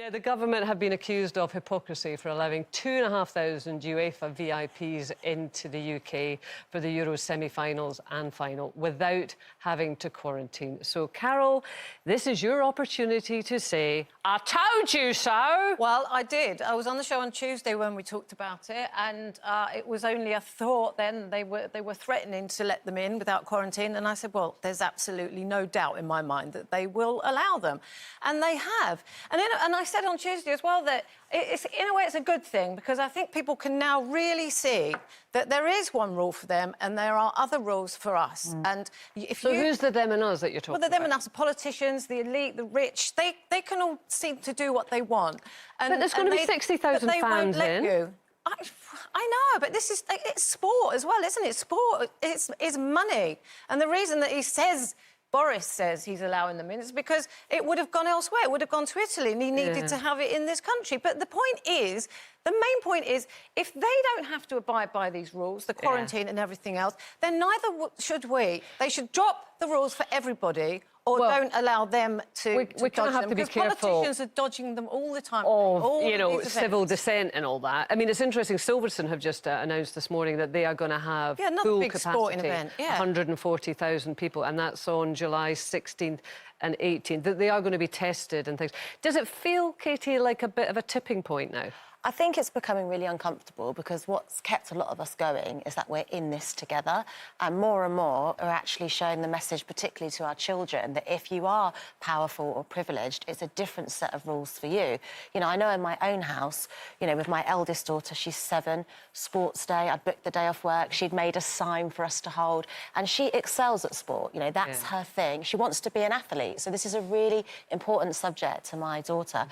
Now, the government have been accused of hypocrisy for allowing 2,500 UEFA VIPs into the UK for the Euros semi-finals and final without having to quarantine. So, Carol, this is your opportunity to say, I told you so. Well, I did. I was on the show on Tuesday when we talked about it, and it was only a thought then. They were threatening to let them in without quarantine, and I said, well, there's absolutely no doubt in my mind that they will allow them. And they have. And I said on Tuesday as well that it's, in a way, it's a good thing, because I think people can now really see that there is one rule for them and there are other rules for us. And if So who's the them and us that you're talking about? Well, the them and us are politicians, the elite, the rich. They can all seem to do what they want. But there's going to be 60,000 fans in. I know, but it's sport as well, isn't it? Sport is money. And the reason that Boris says he's allowing them in is because it would have gone elsewhere. It would have gone to Italy, and he needed to have it in this country. But the main point is, if they don't have to abide by these rules, the quarantine and everything else, then neither should we. They should drop the rules for everybody, or don't allow them to we kind of have to be careful. Politicians are dodging them all the time. Civil dissent and all that. I mean, it's interesting. Silverstone have just announced this morning that they are going to have full big capacity, sporting event. 140,000 people, and that's on July 16th and 18th. That they are going to be tested and things. Does it feel, Katie, like a bit of a tipping point now? I think it's becoming really uncomfortable, because what's kept a lot of us going is that we're in this together, and more are actually showing the message, particularly to our children, that if you are powerful or privileged, it's a different set of rules for you. You know, I know in my own house, you know, with my eldest daughter, she's 7, sports day, I'd booked the day off work, she'd made a sign for us to hold, and she excels at sport, you know, that's her thing. She wants to be an athlete, so this is a really important subject to my daughter.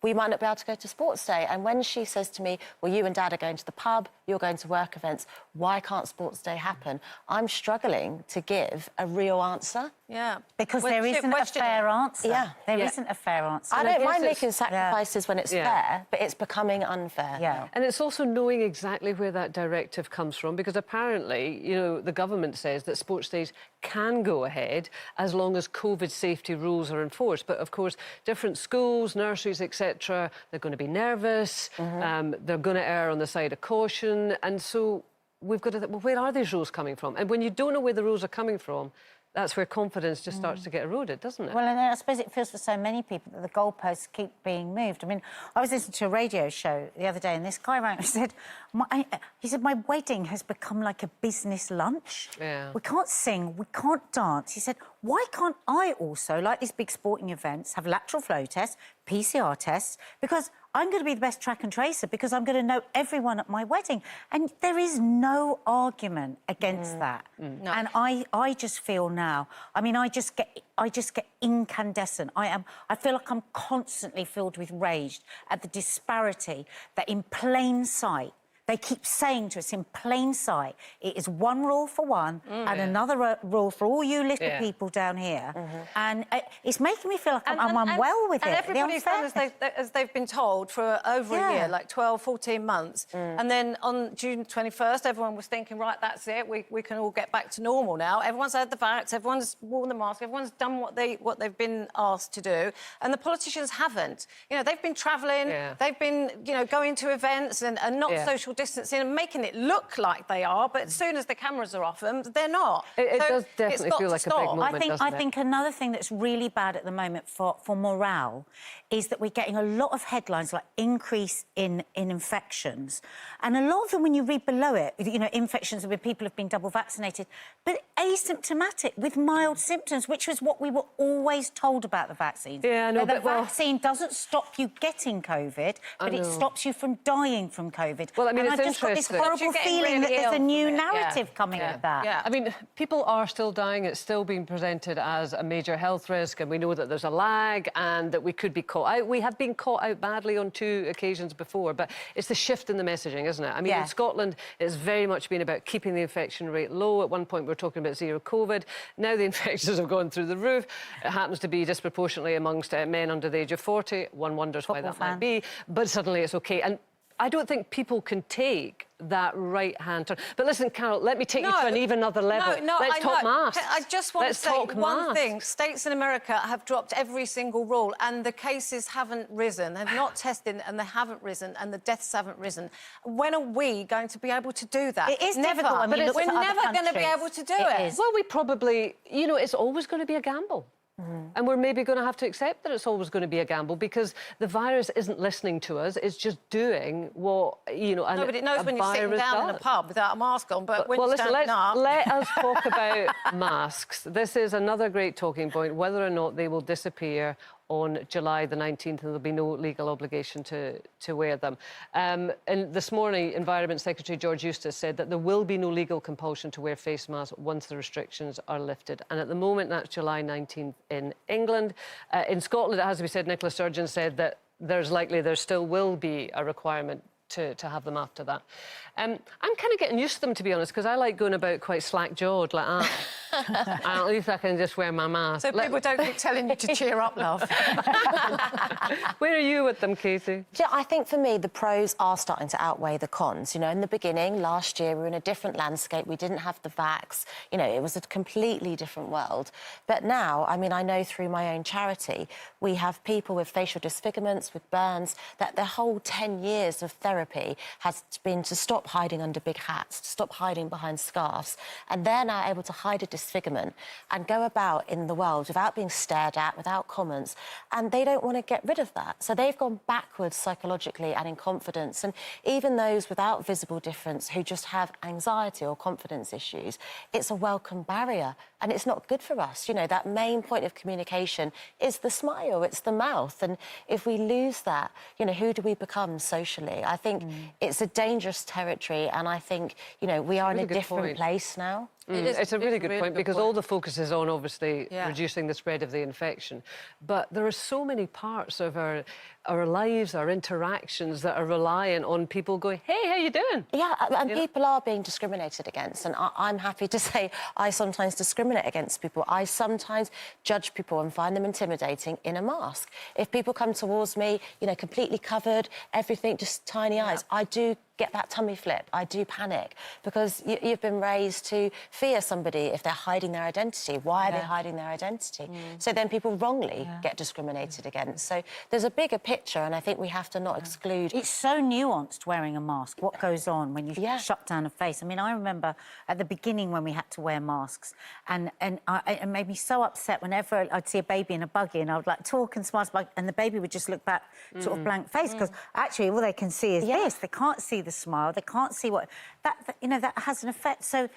We might not be able to go to sports day. And when she says to me, well, you and Dad are going to the pub, you're going to work events, why can't sports day happen? I'm struggling to give a real answer. Yeah. Because there isn't a fair answer. Yeah. There isn't a fair answer. I don't mind making sacrifices when it's fair, but it's becoming unfair now. And it's also knowing exactly where that directive comes from, because apparently, you know, the government says that sports days can go ahead as long as COVID safety rules are enforced. But, of course, different schools, nurseries, etc., they're going to be nervous, they're going to err on the side of caution, and so we've got to think, well, where are these rules coming from? And when you don't know where the rules are coming from, that's where confidence just starts to get eroded, doesn't it? Well, and I suppose it feels for so many people that the goalposts keep being moved. I mean, I was listening to a radio show the other day, and this guy rang and said, my wedding has become like a business lunch. Yeah. We can't sing, we can't dance. He said, why can't I also, like these big sporting events, have lateral flow tests, PCR tests, because I'm going to be the best track and tracer, because I'm going to know everyone at my wedding. And there is no argument against that. No. And I just feel now, I mean, I just get incandescent. I feel like I'm constantly filled with rage at the disparity that in plain sight, they keep saying to us in plain sight, it is one rule for one and another rule for all you little people down here. And it's making me feel like I'm unwell with it. And everybody's done as they've been told for over a year, like 12, 14 months. And then on June 21st, everyone was thinking, right, that's it, we can all get back to normal now. Everyone's had the vax, everyone's worn the mask, everyone's done what they've been asked to do. And the politicians haven't. You know, they've been travelling, they've been, you know, going to events and not social distancing and making it look like they are, but as soon as the cameras are off them, they're not. It does definitely feel like a big moment, I think another thing that's really bad at the moment for morale is that we're getting a lot of headlines like increase in infections. And a lot of them, when you read below it, you know, infections where people have been double vaccinated, but asymptomatic with mild symptoms, which was what we were always told about the vaccines. Yeah, no, the vaccine doesn't stop you getting COVID, but it stops you from dying from COVID. Well, I mean, and I've just got this horrible feeling that there's a new narrative coming with that. Yeah. I mean, people are still dying. It's still being presented as a major health risk, and we know that there's a lag and that we could be caught out. We have been caught out badly on 2 occasions before, but it's the shift in the messaging, isn't it? I mean, in Scotland, it's very much been about keeping the infection rate low. At one point, we were talking about zero COVID. Now the infections have gone through the roof. It happens to be disproportionately amongst men under the age of 40. One wonders why that might be, but suddenly it's OK. And I don't think people can take that right-hand turn. But listen, Carol, let me take you to an even other level. Let's talk masks. I just want to say one masks. thing. States in America have dropped every single rule and the cases haven't risen. They've not tested and they haven't risen and the deaths haven't risen. When are we going to be able to do that? It is never. difficult when you look We're at other never going to be countries. able to do it. Is. Well, we probably, you know, it's always going to be a gamble. And we're maybe going to have to accept that it's always going to be a gamble because the virus isn't listening to us. It's just doing what, you know, No, but it knows when you're sitting down in a pub without a mask on, but when well, you're listen, standing up... let us talk about masks. This is another great talking point, whether or not they will disappear on July the 19th and there'll be no legal obligation to wear them. And this morning, Environment Secretary George Eustice said that there will be no legal compulsion to wear face masks once the restrictions are lifted. And at the moment, that's July 19th in England. In Scotland, it has to be said, Nicola Sturgeon said that there still will be a requirement to have them after that. I'm kind of getting used to them, to be honest, because I like going about quite slack-jawed like that. At least I can just wear my mask. So people don't keep telling you to cheer up, love. Where are you with them, Casey? Yeah, I think for me, the pros are starting to outweigh the cons. You know, in the beginning, last year, we were in a different landscape. We didn't have the vax. You know, it was a completely different world. But now, I mean, I know through my own charity, we have people with facial disfigurements, with burns, that their whole 10 years of therapy has been to stop hiding under big hats, to stop hiding behind scarves. And they're now able to hide a disfigurement and go about in the world without being stared at, without comments. And they don't want to get rid of that. So they've gone backwards psychologically and in confidence. And even those without visible difference who just have anxiety or confidence issues, it's a welcome barrier. And it's not good for us. You know, that main point of communication is the smile, it's the mouth. And if we lose that, you know, who do we become socially? I think it's a dangerous territory. And I think, you know, we are in a different place now. It's a really good point because all the focus is on, obviously, reducing the spread of the infection. But there are so many parts of our lives, our interactions that are reliant on people going, hey, how you doing? Yeah, and people are being discriminated against. And I'm happy to say I sometimes discriminate against people. I sometimes judge people and find them intimidating in a mask. If people come towards me, you know, completely covered, everything, just tiny eyes, I do get that tummy flip. I do panic because you've been raised to fear somebody if they're hiding their identity. Why are they hiding their identity? So then people wrongly get discriminated against. So there's a bigger picture, and I think we have to not exclude... It's so nuanced, wearing a mask, what goes on when you shut down a face. I mean, I remember at the beginning when we had to wear masks, and it made me so upset whenever I'd see a baby in a buggy and I would, like, talk and smile, and the baby would just look back, sort of blank face, because actually all they can see is this. They can't see the smile. They can't see what... That you know, that has an effect. So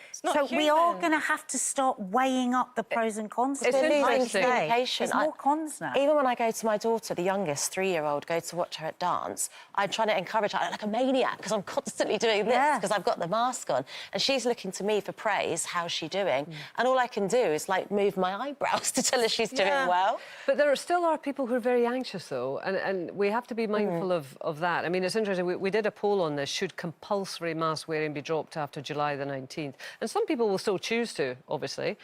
we are going to have to start weighing up the pros and cons. It's interesting. Communication. There's more cons now. Even when I go to my daughter, the youngest, 3-year-old, go to watch her at dance, I'm trying to encourage her like a maniac because I'm constantly doing this because I've got the mask on. And she's looking to me for praise. How's she doing? And all I can do is, like, move my eyebrows to tell her she's doing well. But there still are people who are very anxious, though, and we have to be mindful of that. I mean, it's interesting. We did a poll on this. Should compulsory mask wearing be dropped after July the 19th? And some people will still choose to, obviously.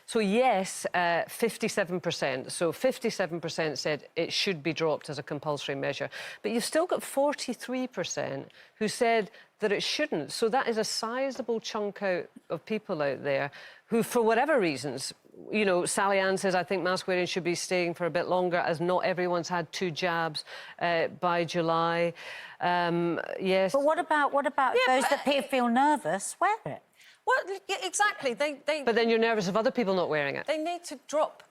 So, yes, 57%. So 57% said it should be dropped as a compulsory measure. But you've still got 43% who said that it shouldn't. So that is a sizable chunk of people out there who, for whatever reasons, you know, Sally Ann says, I think mask wearing should be staying for a bit longer as not everyone's had 2 jabs by July. Yes. But what about those that feel nervous? Wear it. Well, exactly. But then you're nervous of other people not wearing it. They need to drop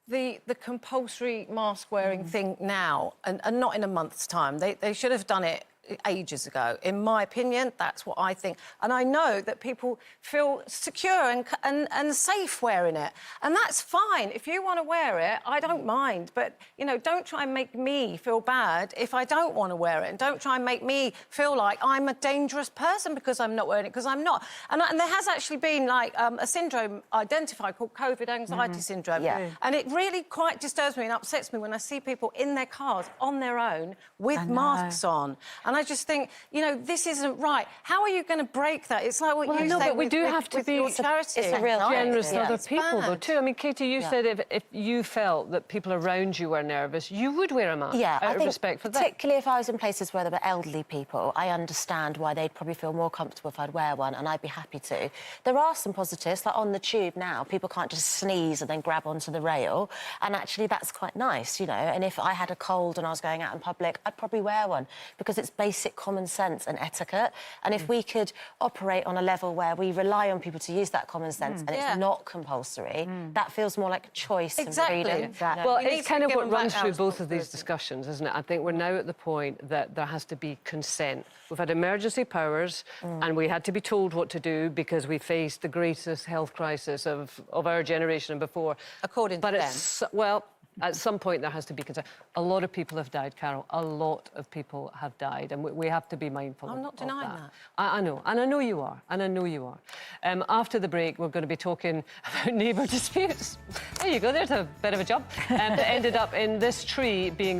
the compulsory mask-wearing thing now and not in a month's time. They should have done it ages ago. In my opinion, that's what I think. And I know that people feel secure and safe wearing it. And that's fine. If you want to wear it, I don't mind. But, you know, don't try and make me feel bad if I don't want to wear it. And don't try and make me feel like I'm a dangerous person because I'm not wearing it, because I'm not. And there has actually been, like, a syndrome identified called COVID anxiety syndrome. And it really quite disturbs me and upsets me when I see people in their cars on their own with masks on. And I just think, you know, this isn't right. How are you going to break that? It's like what Well, you no, say but we with, do with, have to with be your charity. it's a real generous to Yeah. other It's people, though, bad. too. I mean, Katie, you said if you felt that people around you were nervous, you would wear a mask Yeah, out I of think respect for them. particularly if I was in places where there were elderly people, I understand why they'd probably feel more comfortable if I'd wear one, and I'd be happy to. There are some positives, like on the tube now, people can't just sneeze and then grab onto the rail, and actually that's quite nice, you know. And if I had a cold and I was going out in public, I'd probably wear one because it's basic common sense and etiquette. And if we could operate on a level where we rely on people to use that common sense and Yeah. it's not compulsory, that feels more like choice Exactly. and freedom. Exactly. Well, You need it's to kind of give what them back runs our through both of these responsibility. discussions, isn't it? I think we're now at the point that there has to be consent. We've had emergency powers and we had to be told what to do because we faced the greatest health crisis of our generation and before. According to but them. it's, well, at some point there has to be consent. A lot of people have died, Carol. A lot of people have died, and we have to be mindful I'm of not denying that. that. I know, and I know you are, and I know you are. After the break, we're going to be talking about neighbour disputes. There you go, there's a bit of a jump. That ended up in this tree being